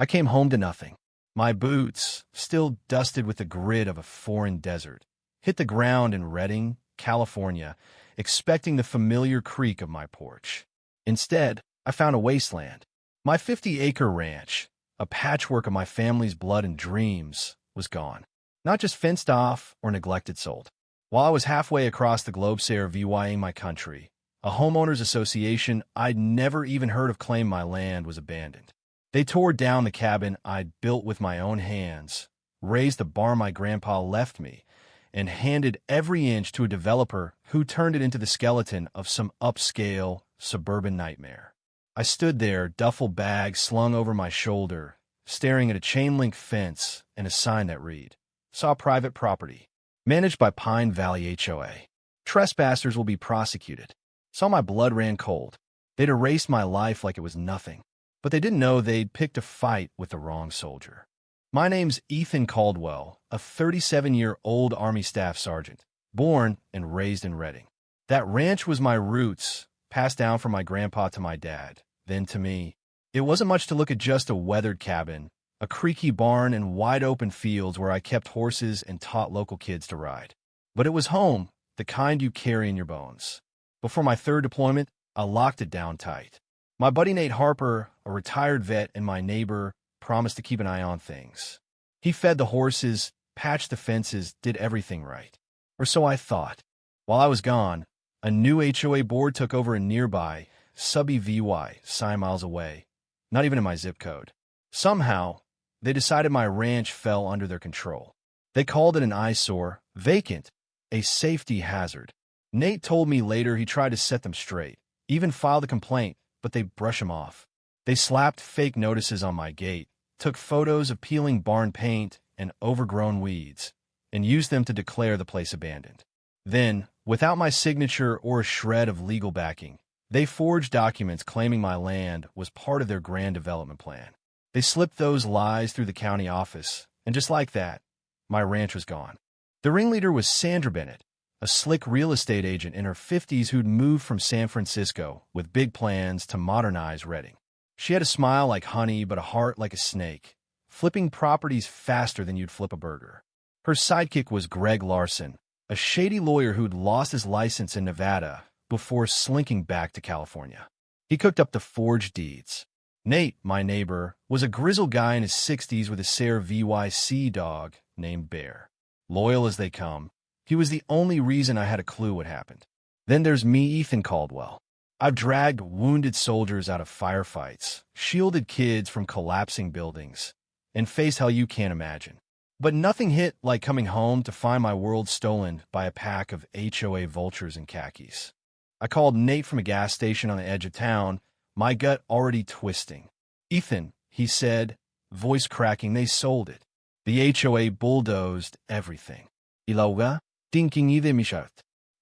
I came home to nothing. My boots, still dusted with the grit of a foreign desert, hit the ground in Redding, California, expecting the familiar creak of my porch. Instead, I found a wasteland. My 50-acre ranch, a patchwork of my family's blood and dreams, was gone. Not just fenced off or neglected sold. While I was halfway across the globe surveying my country, a homeowners association I'd never even heard of claimed my land was abandoned. They tore down the cabin I'd built with my own hands, razed the barn my grandpa left me, and handed every inch to a developer who turned it into the skeleton of some upscale, suburban nightmare. I stood there, duffel bag slung over my shoulder, staring at a chain-link fence and a sign that read, "Saw private property. Managed by Pine Valley HOA. Trespassers will be prosecuted." Saw my blood ran cold. They'd erased my life like it was nothing. But they didn't know they'd picked a fight with the wrong soldier. My name's Ethan Caldwell, a 37-year-old Army Staff Sergeant, born and raised in Redding. That ranch was my roots, passed down from my grandpa to my dad, then to me. It wasn't much to look at, just a weathered cabin, a creaky barn, and wide-open fields where I kept horses and taught local kids to ride. But it was home, the kind you carry in your bones. Before my third deployment, I locked it down tight. My buddy Nate Harper, a retired vet and my neighbor, promised to keep an eye on things. He fed the horses, patched the fences, did everything right. Or so I thought. While I was gone, a new HOA board took over a nearby, subby VY, 9 miles away, not even in my zip code. Somehow, they decided my ranch fell under their control. They called it an eyesore, vacant, a safety hazard. Nate told me later he tried to set them straight, even filed a complaint, but they brush him off. They slapped fake notices on my gate, took photos of peeling barn paint and overgrown weeds, and used them to declare the place abandoned. Then, without my signature or a shred of legal backing, they forged documents claiming my land was part of their grand development plan. They slipped those lies through the county office, and just like that, my ranch was gone. The ringleader was Sandra Bennett, a slick real estate agent in her 50s who'd moved from San Francisco with big plans to modernize Redding. She had a smile like honey but a heart like a snake, flipping properties faster than you'd flip a burger. Her sidekick was Greg Larson, a shady lawyer who'd lost his license in Nevada before slinking back to California. He cooked up the forged deeds. Nate, my neighbor, was a grizzled guy in his 60s with a Sarah VYC dog named Bear. Loyal as they come, he was the only reason I had a clue what happened. Then there's me, Ethan Caldwell. I've dragged wounded soldiers out of firefights, shielded kids from collapsing buildings, and faced hell you can't imagine. But nothing hit like coming home to find my world stolen by a pack of HOA vultures in khakis. I called Nate from a gas station on the edge of town, my gut already twisting. "Ethan," he said, voice cracking, "they sold it. The HOA bulldozed everything." Ilauga? Thinking either mishat.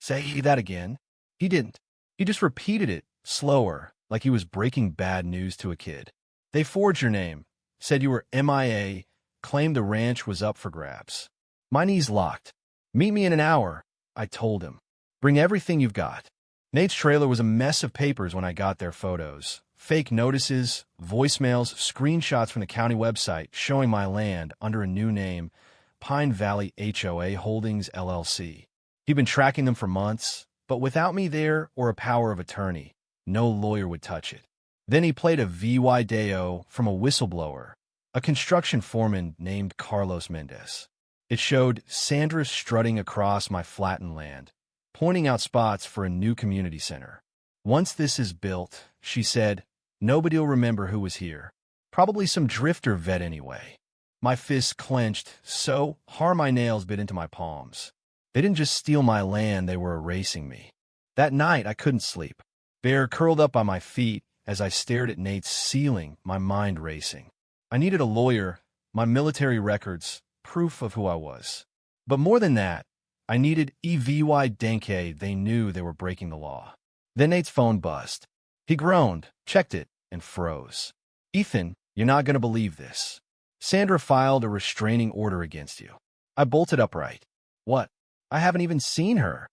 Say that again. He didn't. He just repeated it, slower, like he was breaking bad news to a kid. "They forged your name, said you were MIA, claimed the ranch was up for grabs." My knees locked. "Meet me in an hour," I told him. "Bring everything you've got." Nate's trailer was a mess of papers when I got their photos. Fake notices, voicemails, screenshots from the county website showing my land under a new name, Pine Valley HOA Holdings LLC. He'd been tracking them for months, but without me there or a power of attorney, no lawyer would touch it. Then he played a VY Deo from a whistleblower, a construction foreman named Carlos Mendez. It showed Sandra strutting across my flattened land, pointing out spots for a new community center. "Once this is built," she said, "nobody'll remember who was here. Probably some drifter vet anyway." My fists clenched so hard my nails bit into my palms. They didn't just steal my land, they were erasing me. That night, I couldn't sleep. Bear curled up by my feet as I stared at Nate's ceiling, my mind racing. I needed a lawyer, my military records, proof of who I was. But more than that, I needed EVY Denke. They knew they were breaking the law. Then Nate's phone buzzed. He groaned, checked it, and froze. "Ethan, you're not going to believe this. Sandra filed a restraining order against you." I bolted upright. "What? I haven't even seen her."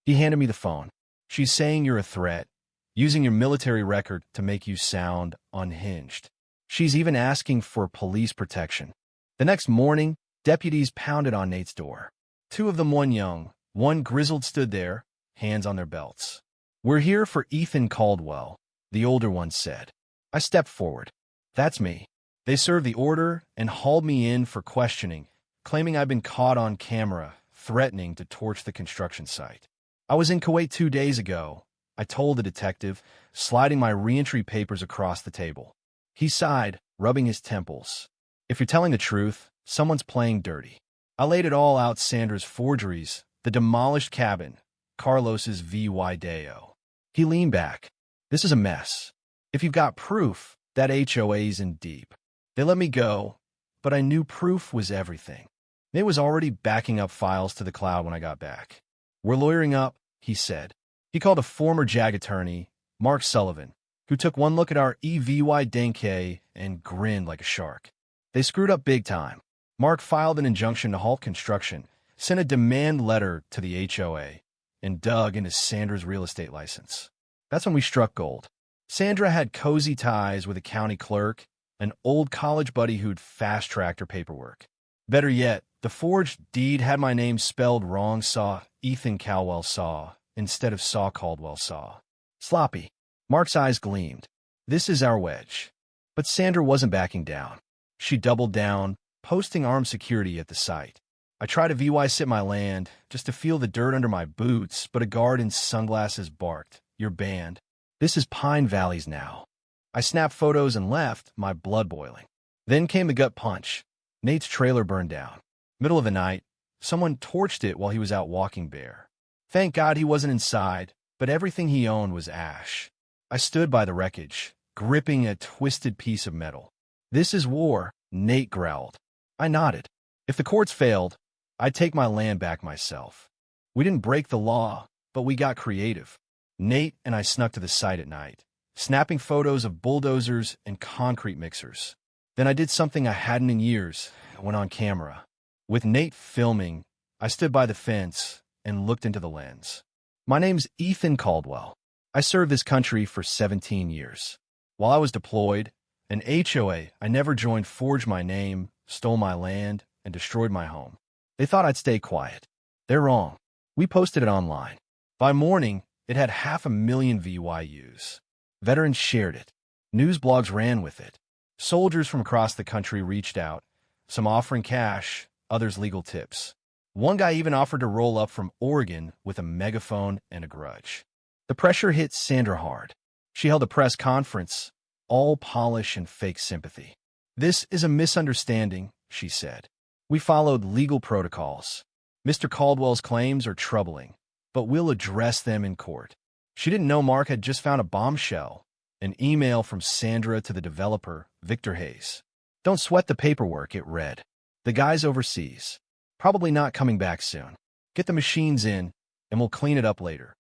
He handed me the phone. "She's saying you're a threat, using your military record to make you sound unhinged." She's even asking for police protection. The next morning, deputies pounded on Nate's door. Two of them, one young, one grizzled, stood there, hands on their belts. "We're here for Ethan Caldwell," the older one said. I stepped forward. "That's me." They served the order and hauled me in for questioning, claiming I'd been caught on camera, threatening to torch the construction site. "I was in Kuwait 2 days ago," I told the detective, sliding my reentry papers across the table. He sighed, rubbing his temples. "If you're telling the truth, someone's playing dirty." I laid it all out: Sandra's forgeries, the demolished cabin, Carlos's VY Deo. He leaned back. "This is a mess. If you've got proof, that HOA's in deep." They let me go, but I knew proof was everything. Nate was already backing up files to the cloud when I got back. "We're lawyering up," he said. He called a former JAG attorney, Mark Sullivan, who took one look at our EVY Denke and grinned like a shark. They screwed up big time. Mark filed an injunction to halt construction, sent a demand letter to the HOA, and dug into Sandra's real estate license. That's when we struck gold. Sandra had cozy ties with a county clerk, an old college buddy who'd fast-tracked her paperwork. Better yet, the forged deed had my name spelled wrong: Saw Ethan Caldwell Saw instead of Saw Caldwell Saw. Sloppy. Mark's eyes gleamed. "This is our wedge." But Sandra wasn't backing down. She doubled down, posting armed security at the site. I tried to VY sit my land, just to feel the dirt under my boots, but a guard in sunglasses barked, "You're banned. This is Pine Valleys now." I snapped photos and left, my blood boiling. Then came the gut punch. Nate's trailer burned down. Middle of the night, someone torched it while he was out walking bear. Thank God he wasn't inside, but everything he owned was ash. I stood by the wreckage, gripping a twisted piece of metal. "This is war," Nate growled. I nodded. If the courts failed, I'd take my land back myself. We didn't break the law, but we got creative. Nate and I snuck to the site at night, snapping photos of bulldozers and concrete mixers. Then I did something I hadn't in years. I went on camera. With Nate filming, I stood by the fence and looked into the lens. "My name's Ethan Caldwell. I served this country for 17 years. While I was deployed, an HOA I never joined forged my name, stole my land, and destroyed my home. They thought I'd stay quiet. They're wrong. We posted it online. By morning, it had 500,000 VYUs. Veterans shared it. News blogs ran with it. Soldiers from across the country reached out, some offering cash, others legal tips. One guy even offered to roll up from Oregon with a megaphone and a grudge. The pressure hit Sandra hard. She held a press conference, all polish and fake sympathy. "This is a misunderstanding," she said. "We followed legal protocols. Mr. Caldwell's claims are troubling, but we'll address them in court." She didn't know Mark had just found a bombshell, an email from Sandra to the developer, Victor Hayes. "Don't sweat the paperwork," it read. "The guy's overseas. Probably not coming back soon. Get the machines in, and we'll clean it up later."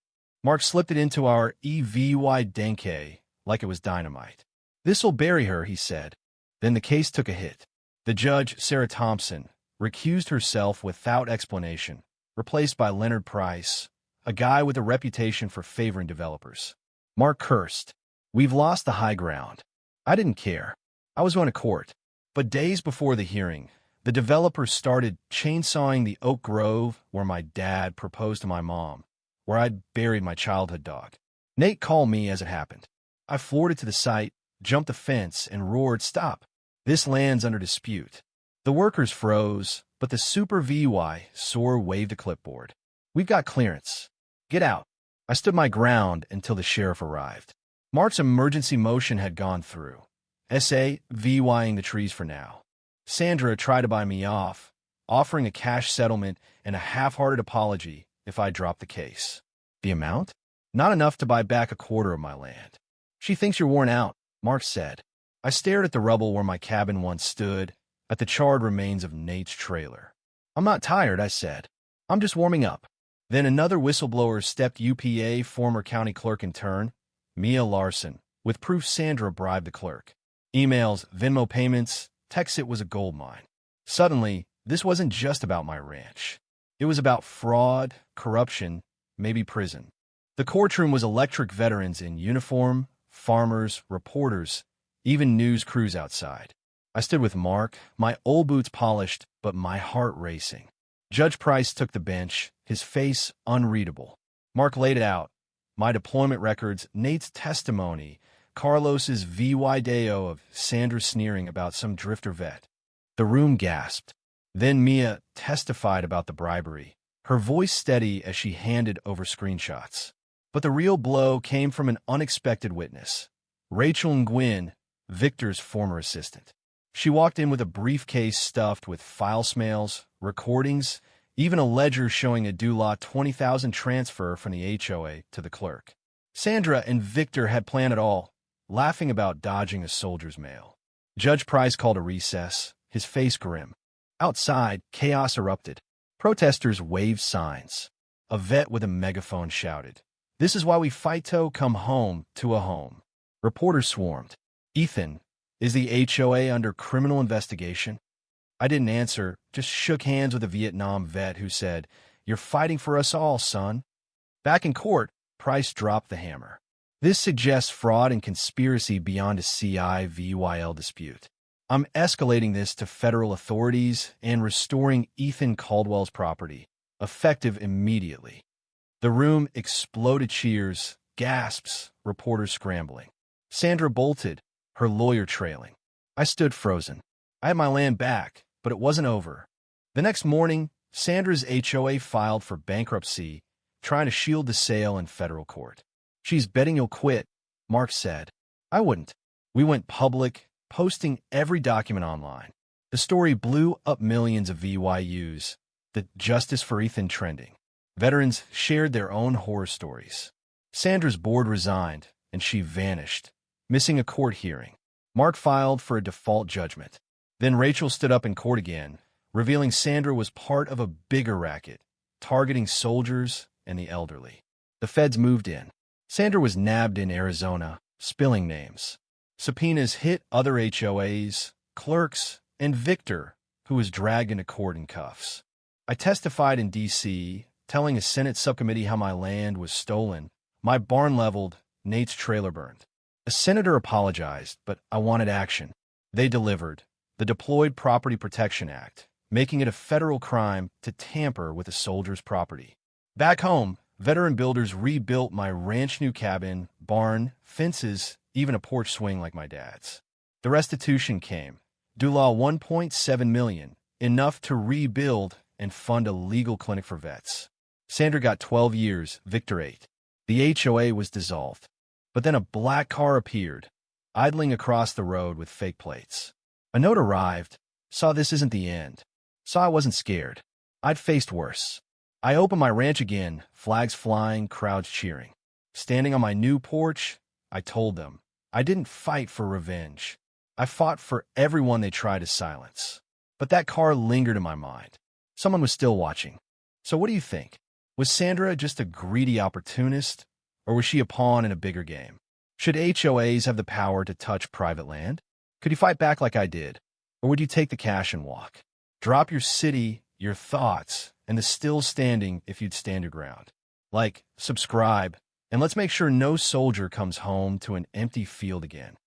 Mark slipped it into our EVY Denke like it was dynamite. "This'll bury her," he said. Then the case took a hit. The judge, Sarah Thompson, recused herself without explanation, replaced by Leonard Price, a guy with a reputation for favoring developers. Mark cursed. "We've lost the high ground." I didn't care. I was going to court. But days before the hearing, the developers started chainsawing the oak grove where my dad proposed to my mom, where I'd buried my childhood dog. Nate called me as it happened. I floored it to the site, jumped the fence, and roared, "Stop! This land's under dispute." The workers froze, but the Super VY sore waved a clipboard. "We've got clearance. Get out." I stood my ground until the sheriff arrived. Mark's emergency motion had gone through. SA VYing the trees for now. Sandra tried to buy me off, offering a cash settlement and a half-hearted apology if I dropped the case. The amount? Not enough to buy back a quarter of my land. "She thinks you're worn out," Mark said. I stared at the rubble where my cabin once stood, at the charred remains of Nate's trailer. "I'm not tired," I said. "I'm just warming up." Then another whistleblower stepped, UPA former county clerk in turn, Mia Larson, with proof Sandra bribed the clerk. Emails, Venmo payments, texts. It was a gold mine. Suddenly, this wasn't just about my ranch. It was about fraud, corruption, maybe prison. The courtroom was electric: veterans in uniform, farmers, reporters, even news crews outside. I stood with Mark, my old boots polished, but my heart racing. Judge Price took the bench, his face unreadable. Mark laid it out. My deployment records, Nate's testimony, Carlos's VY Deo of Sandra sneering about some drifter vet. The room gasped. Then Mia testified about the bribery, her voice steady as she handed over screenshots. But the real blow came from an unexpected witness. Rachel Nguyen, Victor's former assistant. She walked in with a briefcase stuffed with file smails, recordings, even a ledger showing a Dula $20,000 transfer from the HOA to the clerk. Sandra and Victor had planned it all, laughing about dodging a soldier's mail. Judge Price called a recess, his face grim. Outside, chaos erupted. Protesters waved signs. A vet with a megaphone shouted, "This is why we fight to come home to a home." Reporters swarmed. "Ethan, is the HOA under criminal investigation?" I didn't answer, just shook hands with a Vietnam vet who said, "You're fighting for us all, son." Back in court, Price dropped the hammer. "This suggests fraud and conspiracy beyond a CI-VYL dispute. I'm escalating this to federal authorities and restoring Ethan Caldwell's property, effective immediately." The room exploded cheers, gasps, reporters scrambling. Sandra bolted, her lawyer trailing. I stood frozen. I had my land back, but it wasn't over. The next morning, Sandra's HOA filed for bankruptcy, trying to shield the sale in federal court. "She's betting you'll quit," Mark said. I wouldn't. We went public, posting every document online. The story blew up millions of VYUs, the Justice for Ethan trending. Veterans shared their own horror stories. Sandra's board resigned, and she vanished, missing a court hearing. Mark filed for a default judgment. Then Rachel stood up in court again, revealing Sandra was part of a bigger racket, targeting soldiers and the elderly. The feds moved in. Sandra was nabbed in Arizona, spilling names. Subpoenas hit other HOAs, clerks, and Victor, who was dragged into court in cuffs. I testified in D.C., telling a Senate subcommittee how my land was stolen, my barn leveled, Nate's trailer burned. A senator apologized, but I wanted action. They delivered. The Deployed Property Protection Act, making it a federal crime to tamper with a soldier's property. Back home, veteran builders rebuilt my ranch-new cabin, barn, fences, even a porch swing like my dad's. The restitution came. Dulaw $1.7 million, enough to rebuild and fund a legal clinic for vets. Sandra got 12 years, Victor 8. The HOA was dissolved. But then a black car appeared, idling across the road with fake plates. A note arrived, saw this isn't the end. Saw I wasn't scared. I'd faced worse. I opened my ranch again, flags flying, crowds cheering. Standing on my new porch, I told them, I didn't fight for revenge. I fought for everyone they tried to silence. But that car lingered in my mind. Someone was still watching. So what do you think? Was Sandra just a greedy opportunist, or was she a pawn in a bigger game? Should HOAs have the power to touch private land? Could you fight back like I did? Or would you take the cash and walk? Drop your city, your thoughts, and the still standing if you'd stand your ground. Like, subscribe, and let's make sure no soldier comes home to an empty field again.